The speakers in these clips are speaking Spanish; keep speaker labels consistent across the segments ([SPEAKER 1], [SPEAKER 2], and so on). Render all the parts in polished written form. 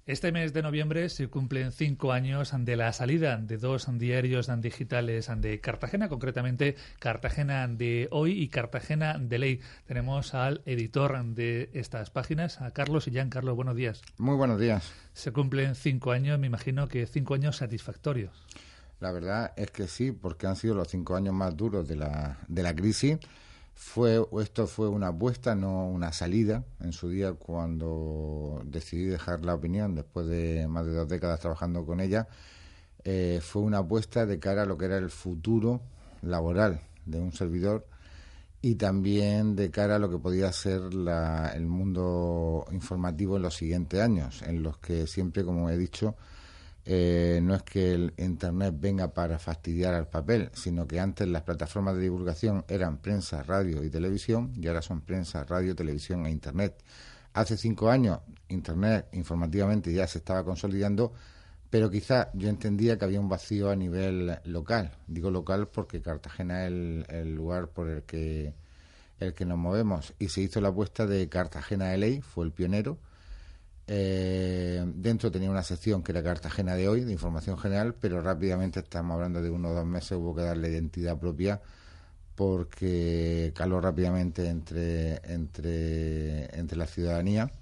[SPEAKER 1] Este mes de noviembre se cumplen 5 años de la salida de dos diarios digitales de Cartagena, concretamente Cartagena de Hoy y Cartagena de Ley. Tenemos al editor de estas páginas, a Carlos Illán. Carlos, buenos días.
[SPEAKER 2] Muy buenos días.
[SPEAKER 1] Se cumplen 5 años, me imagino que 5 años satisfactorios.
[SPEAKER 2] La verdad es que sí, porque han sido los 5 años más duros de la crisis. Esto fue una apuesta, no una salida. En su día, cuando decidí dejar la opinión, después de más de 2 décadas trabajando con ella, fue una apuesta de cara a lo que era el futuro laboral de un servidor y también de cara a lo que podía ser el mundo informativo en los siguientes años, en los que siempre, como he dicho, no es que el Internet venga para fastidiar al papel, sino que antes las plataformas de divulgación eran prensa, radio y televisión, y ahora son prensa, radio, televisión e Internet. Hace 5 años Internet informativamente ya se estaba consolidando, pero quizá yo entendía que había un vacío a nivel local. Digo local porque Cartagena es el lugar por el que nos movemos, y se hizo la apuesta de Cartagena de Ley, fue el pionero. Dentro tenía una sección que era Cartagena de Hoy, de información general, pero rápidamente, estamos hablando de 1 o 2 meses, hubo que darle identidad propia porque caló rápidamente entre la ciudadanía,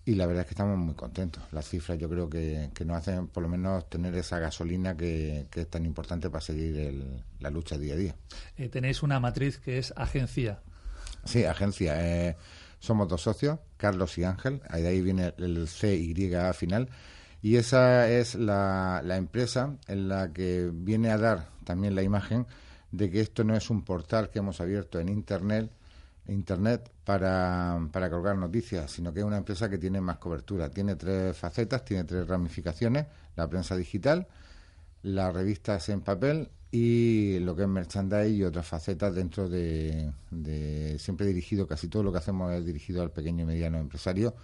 [SPEAKER 2] y la verdad es que estamos muy contentos. Las cifras yo creo que nos hacen por lo menos tener esa gasolina que es tan importante para seguir la lucha día a día.
[SPEAKER 1] Tenéis una matriz que es agencia.
[SPEAKER 2] Sí, agencia. Somos 2 socios, Carlos y Ángel, de ahí viene el CY final, y esa es la empresa en la que viene a dar también la imagen de que esto no es un portal que hemos abierto en Internet para colgar noticias, sino que es una empresa que tiene más cobertura. Tiene 3 facetas, tiene 3 ramificaciones: la prensa digital, las revistas en papel y lo que es merchandise y otras facetas dentro de siempre dirigido, casi todo lo que hacemos es dirigido al pequeño y mediano empresario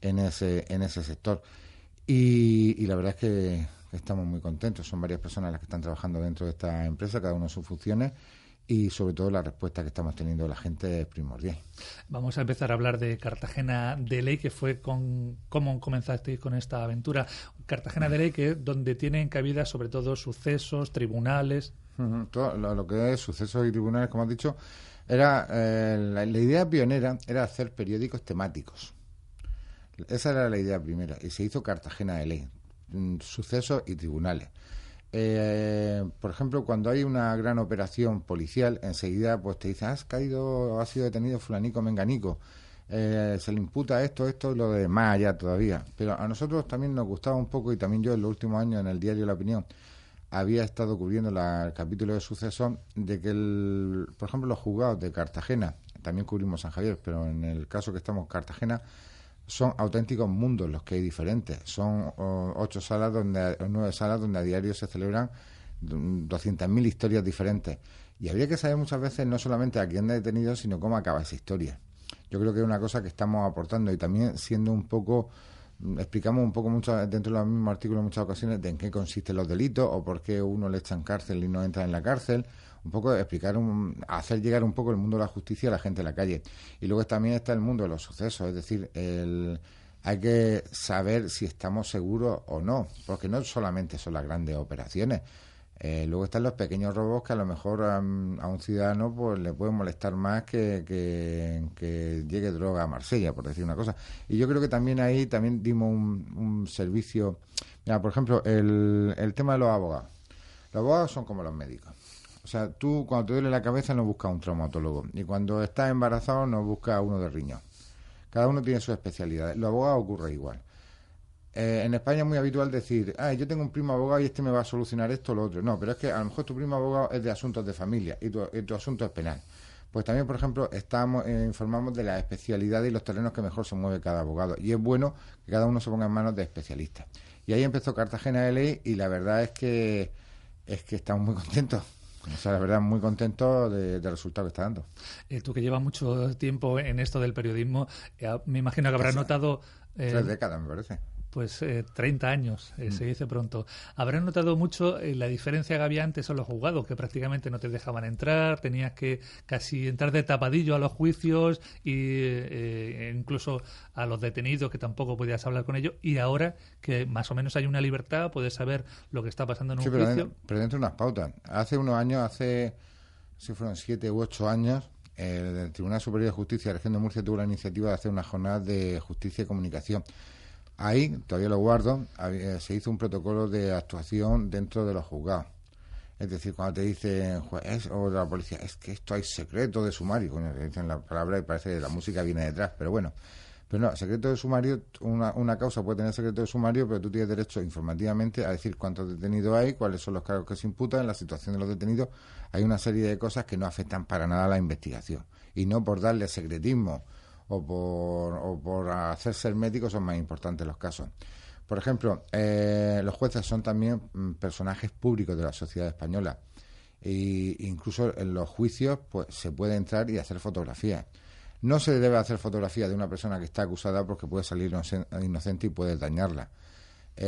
[SPEAKER 2] en ese sector. Y la verdad es que estamos muy contentos. Son varias personas las que están trabajando dentro de esta empresa, cada uno en sus funciones, y sobre todo la respuesta que estamos teniendo de la gente es primordial.
[SPEAKER 1] Vamos a empezar a hablar de Cartagena de Ley, que fue cómo comenzasteis con esta aventura. Cartagena de Ley, que es donde tienen cabida sobre todo sucesos, tribunales.
[SPEAKER 2] Todo lo que es sucesos y tribunales, como has dicho, era la idea pionera era hacer periódicos temáticos. Esa era la idea primera, y se hizo Cartagena de Ley, sucesos y tribunales. Por ejemplo, cuando hay una gran operación policial, enseguida pues te dicen: ha sido detenido fulanico menganico, se le imputa esto y lo demás allá todavía. Pero a nosotros también nos gustaba un poco, y también yo en los últimos años en el diario La Opinión había estado cubriendo el capítulo de sucesos, de que por ejemplo, los juzgados de Cartagena, también cubrimos San Javier, pero en el caso que estamos Cartagena, son auténticos mundos los que hay diferentes. Son 9 salas donde a diario se celebran 200.000 historias diferentes. Y habría que saber muchas veces no solamente a quién ha detenido, sino cómo acaba esa historia. Yo creo que es una cosa que estamos aportando, y también siendo un poco, explicamos un poco mucho dentro de los mismos artículos en muchas ocasiones de en qué consisten los delitos o por qué uno le echan cárcel y no entra en la cárcel. Un poco explicar, hacer llegar un poco el mundo de la justicia a la gente en la calle. Y luego también está el mundo de los sucesos, es decir, hay que saber si estamos seguros o no, porque no solamente son las grandes operaciones. Luego están los pequeños robos que a lo mejor a un ciudadano pues le puede molestar más que llegue droga a Marsella, por decir una cosa. Y yo creo que también ahí dimos un servicio. Mira, por ejemplo, el tema de los abogados. Los abogados son como los médicos. O sea, tú cuando te duele la cabeza no buscas un traumatólogo, y cuando estás embarazado no buscas uno de riñón. Cada uno tiene su especialidad. Los abogados ocurre igual. En España es muy habitual decir: yo tengo un primo abogado y este me va a solucionar esto o lo otro. No, pero es que a lo mejor tu primo abogado es de asuntos de familia y tu asunto es penal. Pues también, por ejemplo, informamos de las especialidades y los terrenos que mejor se mueve cada abogado, y es bueno que cada uno se ponga en manos de especialistas. Y ahí empezó Cartagena de Ley, y la verdad es que estamos muy contentos. O sea, la verdad, muy contento del resultado que está dando.
[SPEAKER 1] Tú, que llevas mucho tiempo en esto del periodismo, me imagino que habrás notado...
[SPEAKER 2] 3 décadas, me parece.
[SPEAKER 1] Pues 30 años, se dice pronto. Habrán notado mucho la diferencia que había antes en los juzgados, que prácticamente no te dejaban entrar, tenías que casi entrar de tapadillo a los juicios y incluso a los detenidos, que tampoco podías hablar con ellos, y ahora que más o menos hay una libertad, puedes saber lo que está pasando en un juicio.
[SPEAKER 2] Pero dentro de unas pautas. Hace unos años, si fueron 7 u 8 años, el Tribunal Superior de Justicia de la Región de Murcia tuvo la iniciativa de hacer una jornada de justicia y comunicación. Ahí, todavía lo guardo, se hizo un protocolo de actuación dentro de los juzgados. Es decir, cuando te dicen juez o la policía, es que esto hay secreto de sumario, bueno, dicen la palabra y parece que la música viene detrás, pero bueno. Pero no, secreto de sumario, una causa puede tener secreto de sumario, pero tú tienes derecho informativamente a decir cuántos detenidos hay, cuáles son los cargos que se imputan, la situación de los detenidos. Hay una serie de cosas que no afectan para nada a la investigación. Y no por darle secretismo o por hacerse herméticos son más importantes los casos. Por ejemplo, los jueces son también personajes públicos de la sociedad española. E incluso en los juicios pues se puede entrar y hacer fotografías. No se debe hacer fotografía de una persona que está acusada porque puede salir inocente y puede dañarla. Por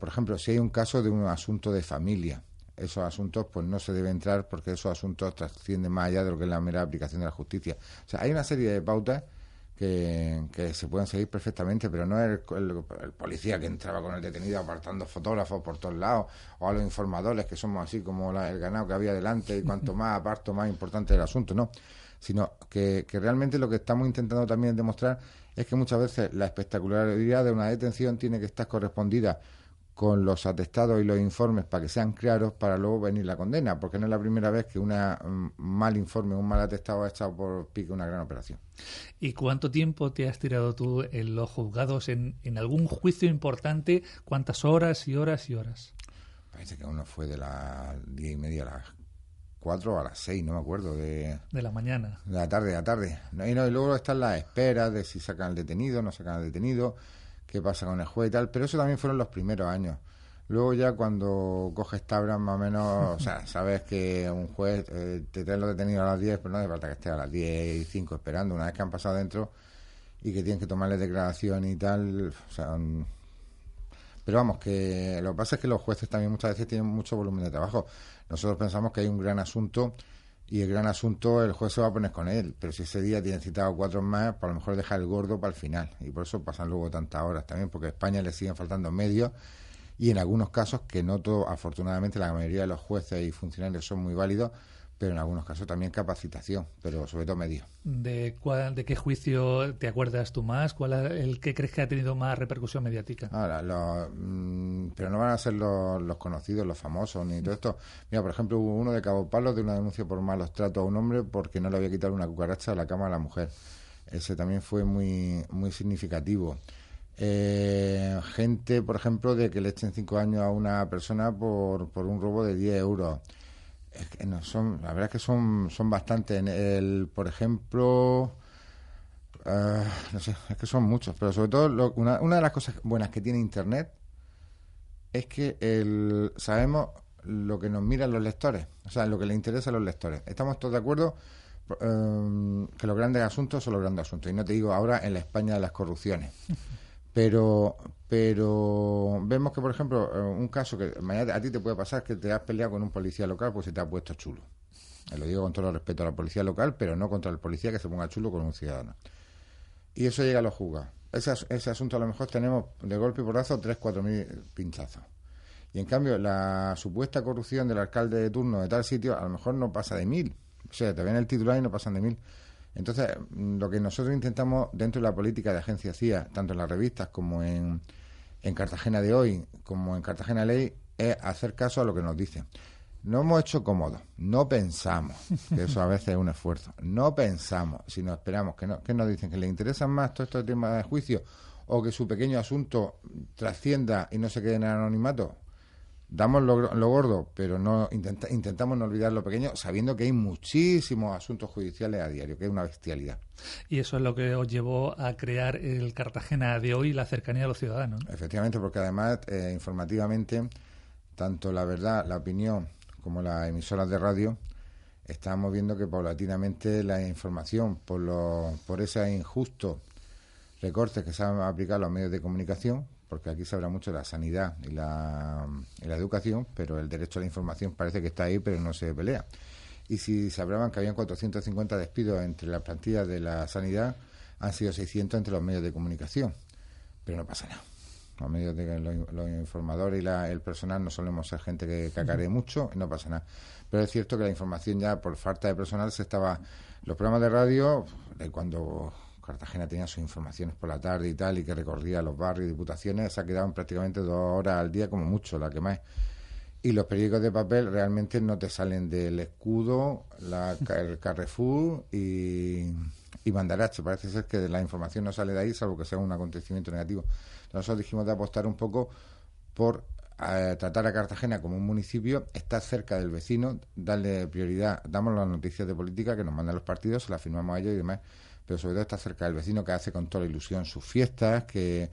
[SPEAKER 2] ejemplo, si hay un caso de un asunto de familia, esos asuntos pues no se debe entrar porque esos asuntos trascienden más allá de lo que es la mera aplicación de la justicia. O sea, hay una serie de pautas que se pueden seguir perfectamente, pero no es el policía que entraba con el detenido apartando fotógrafos por todos lados, o a los informadores que somos así como el ganado que había delante y cuanto más aparto más importante el asunto, no, sino que realmente lo que estamos intentando también demostrar es que muchas veces la espectacularidad de una detención tiene que estar correspondida con los atestados y los informes para que sean claros para luego venir la condena, porque no es la primera vez que un mal informe, un mal atestado ha echado por pique una gran operación.
[SPEAKER 1] ¿Y cuánto tiempo te has tirado tú en los juzgados en algún juicio importante? ¿Cuántas horas y horas y horas?
[SPEAKER 2] Parece que uno fue de las 10:30 a las 4 o a las 6, no me acuerdo. De
[SPEAKER 1] la mañana.
[SPEAKER 2] De la tarde. Y luego están las esperas de si sacan al detenido, no sacan al detenido, qué pasa con el juez y tal, pero eso también fueron los primeros años. Luego ya cuando coges tablas más o menos, o sea, sabes que un juez te trae los detenidos a las 10, pero no hace falta que esté a las 10:05 esperando, una vez que han pasado dentro y que tienen que tomarle declaración y tal, o sea, pero vamos, que lo que pasa es que los jueces también muchas veces tienen mucho volumen de trabajo. Nosotros pensamos que hay un gran asunto y el gran asunto el juez se va a poner con él, pero si ese día tienen citado 4 más, pues a lo mejor deja el gordo para el final, y por eso pasan luego tantas horas también, porque a España le siguen faltando medios, y en algunos casos, que no todo, afortunadamente la mayoría de los jueces y funcionarios son muy válidos, pero en algunos casos también capacitación, pero sobre todo medios.
[SPEAKER 1] ¿De qué juicio te acuerdas tú más? ¿Cuál es el que crees que ha tenido más repercusión mediática?
[SPEAKER 2] Ahora, pero no van a ser los conocidos, los famosos, ni todo esto. Mira, por ejemplo, hubo uno de Cabo Palo de una denuncia por malos tratos a un hombre porque no le había quitado una cucaracha a la cama a la mujer. Ese también fue muy, muy significativo. Gente, por ejemplo, de que le echen 5 años a una persona por un robo de 10 euros. Es que no son, la verdad es que son bastantes. Por ejemplo, no sé, es que son muchos, pero sobre todo una de las cosas buenas que tiene Internet es que sabemos lo que nos miran los lectores, o sea, lo que les interesa a los lectores. Estamos todos de acuerdo que los grandes asuntos son los grandes asuntos, y no te digo ahora en la España de las corrupciones. Pero vemos que, por ejemplo, un caso que mañana a ti te puede pasar, que te has peleado con un policía local pues se te ha puesto chulo. Lo digo con todo el respeto a la policía local, pero no contra el policía que se ponga chulo con un ciudadano. Y eso llega a los juzgados. Ese asunto a lo mejor tenemos de golpe y porrazo 3.000-4.000 pinchazos. Y en cambio la supuesta corrupción del alcalde de turno de tal sitio a lo mejor no pasa de 1.000. O sea, te ven el titular y no pasan de 1.000. Entonces, lo que nosotros intentamos dentro de la política de Agencia CIA, tanto en las revistas como en Cartagena de Hoy, como en Cartagena Ley, es hacer caso a lo que nos dicen. No hemos hecho cómodos, no pensamos, que eso a veces es un esfuerzo, no pensamos, sino esperamos. ¿Qué nos dicen? ¿Que les interesan más todos estos temas de juicio o que su pequeño asunto trascienda y no se quede en el anonimato? Damos lo gordo, pero no intentamos no olvidar lo pequeño, sabiendo que hay muchísimos asuntos judiciales a diario, que es una bestialidad.
[SPEAKER 1] Y eso es lo que os llevó a crear el Cartagena de Hoy, la cercanía a los ciudadanos, ¿no?
[SPEAKER 2] Efectivamente, porque además, informativamente, tanto La Verdad, La Opinión, como las emisoras de radio, estamos viendo que paulatinamente la información por ese injusto recortes que se han aplicado a los medios de comunicación, porque aquí se habla mucho de la sanidad y la educación, pero el derecho a la información parece que está ahí, pero no se pelea. Y si se hablaban que habían 450 despidos entre las plantillas de la sanidad, han sido 600 entre los medios de comunicación, pero no pasa nada. Los medios los informadores y el personal no solemos ser gente que cacaree mucho, no pasa nada. Pero es cierto que la información ya por falta de personal los programas de radio, cuando Cartagena tenía sus informaciones por la tarde y tal, y que recorría los barrios y diputaciones, se ha quedado en prácticamente 2 horas al día como mucho, la que más. Y los periódicos de papel realmente no te salen del Escudo, el Carrefour y Mandarache. Parece ser que la información no sale de ahí, salvo que sea un acontecimiento negativo. Entonces nosotros dijimos de apostar un poco por tratar a Cartagena como un municipio, estar cerca del vecino, darle prioridad. Damos las noticias de política que nos mandan los partidos, se las firmamos a ellos y demás, pero sobre todo estar cerca del vecino, que hace con toda la ilusión sus fiestas, que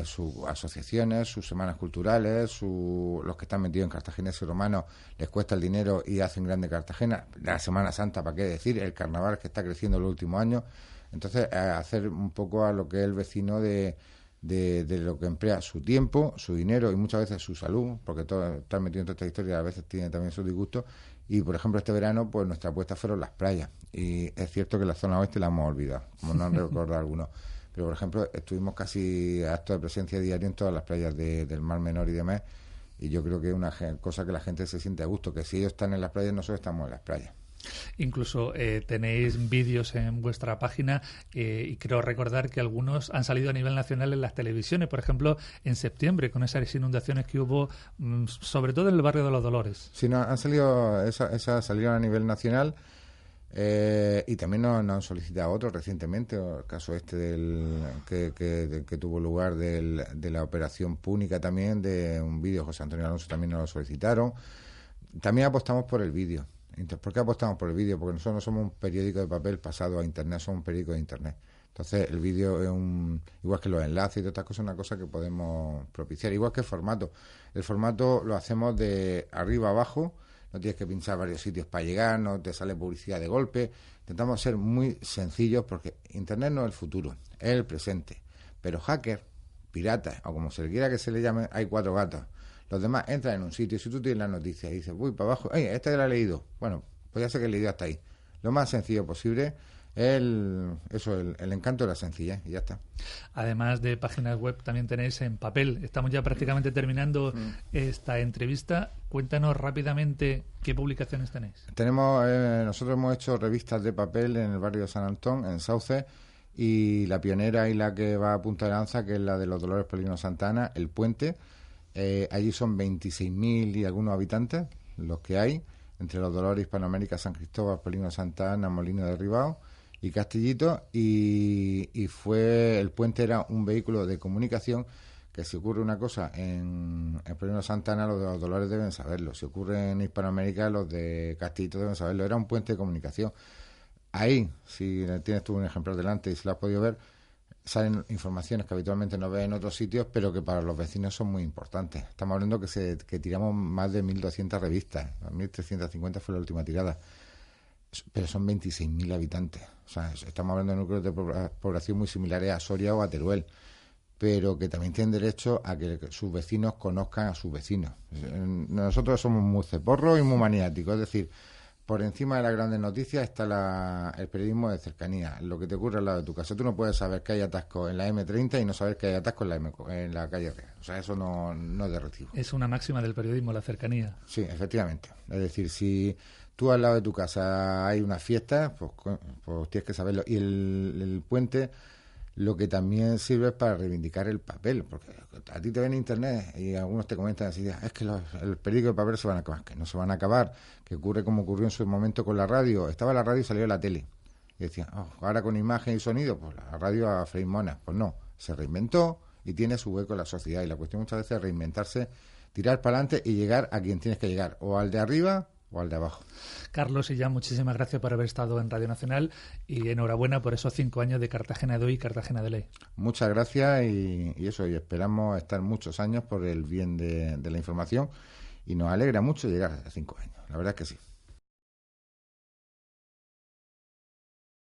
[SPEAKER 2] sus asociaciones, sus semanas culturales, los que están metidos en Cartaginés y romanos les cuesta el dinero y hacen grande Cartagena. La Semana Santa, para qué decir, el carnaval que está creciendo en los últimos años. Entonces, hacer un poco a lo que es el vecino de lo que emplea su tiempo, su dinero y muchas veces su salud, porque todo estar metido en toda esta historia a veces tiene también sus disgustos. Y por ejemplo este verano pues nuestra apuesta fueron las playas, y es cierto que la zona oeste la hemos olvidado, como no han recordado algunos, pero por ejemplo estuvimos casi a acto de presencia diario en todas las playas del Mar Menor y demás, y yo creo que es una cosa que la gente se siente a gusto, que si ellos están en las playas, nosotros estamos en las playas.
[SPEAKER 1] Incluso tenéis vídeos en vuestra página y creo recordar que algunos han salido a nivel nacional en las televisiones, por ejemplo en septiembre con esas inundaciones que hubo sobre todo en el barrio de Los Dolores.
[SPEAKER 2] Sí, no, han salido esas salieron a nivel nacional, y también nos han solicitado otros recientemente, el caso que tuvo lugar de la operación Púnica, también de un vídeo, José Antonio Alonso también nos lo solicitaron. También apostamos por el vídeo. ¿Por qué apostamos por el vídeo? Porque nosotros no somos un periódico de papel pasado a internet, somos un periódico de internet. Entonces el vídeo es igual que los enlaces y todas estas cosas, una cosa que podemos propiciar, igual que el formato. El formato lo hacemos de arriba a abajo, no tienes que pinchar varios sitios para llegar, no te sale publicidad de golpe. Intentamos ser muy sencillos porque internet no es el futuro, es el presente. Pero hacker, pirata, o como se le quiera que se le llame, hay 4 gatos. Los demás entran en un sitio, si tú tienes la noticia y dices, voy para abajo, esta ya la he leído. Bueno, pues ya sé que he leído hasta ahí. Lo más sencillo posible, el encanto de la sencillez, y ya está.
[SPEAKER 1] Además de páginas web, también tenéis en papel. Estamos ya prácticamente terminando esta entrevista. Cuéntanos rápidamente qué publicaciones tenéis.
[SPEAKER 2] Nosotros hemos hecho revistas de papel en el barrio de San Antón, en Sauce, y la pionera y la que va a punta de lanza, que es la de Los Dolores Polígono Santa Ana, El Puente. Allí son 26.000 y algunos habitantes los que hay, entre Los Dolores, Hispanoamérica, San Cristóbal, Polígono Santa Ana, Molino de Ribao y Castellito, y El Puente era un vehículo de comunicación que si ocurre una cosa en Polígono Santa Ana, los de Los Dolores deben saberlo, si ocurre en Hispanoamérica, los de Castellito deben saberlo. Era un puente de comunicación. Ahí, si tienes tú un ejemplar delante y si lo has podido ver, salen informaciones que habitualmente no ves en otros sitios, pero que para los vecinos son muy importantes. Estamos hablando que tiramos más de 1.200 revistas, 1.350 fue la última tirada, pero son 26.000 habitantes. O sea, estamos hablando de núcleos de población muy similares a Soria o a Teruel, pero que también tienen derecho a que sus vecinos conozcan a sus vecinos. Nosotros somos muy ceporros y muy maniáticos, es decir, por encima de las grandes noticias está el periodismo de cercanía, lo que te ocurre al lado de tu casa. Tú no puedes saber que hay atasco en la M30 y no saber que hay atasco en la calle Real. O sea, eso no es de recibo.
[SPEAKER 1] Es una máxima del periodismo, la cercanía.
[SPEAKER 2] Sí, efectivamente. Es decir, si tú al lado de tu casa hay una fiesta, pues tienes que saberlo. Y el puente lo que también sirve es para reivindicar el papel, porque a ti te ven en internet y algunos te comentan así, es que el periódico de papel se van a acabar, que no se van a acabar, que ocurre como ocurrió en su momento con la radio. Estaba la radio y salió la tele. Y decían, ahora con imagen y sonido, pues la radio a freír monas. Pues no, se reinventó y tiene su hueco en la sociedad. Y la cuestión muchas veces es reinventarse, tirar para adelante y llegar a quien tienes que llegar, o al de arriba o al de abajo.
[SPEAKER 1] Carlos Illán, muchísimas gracias por haber estado en Radio Nacional y enhorabuena por esos 5 años de Cartagena de hoy y Cartagena de ley.
[SPEAKER 2] Muchas gracias y esperamos estar muchos años por el bien de la información, y nos alegra mucho llegar a 5 años, la verdad es que sí.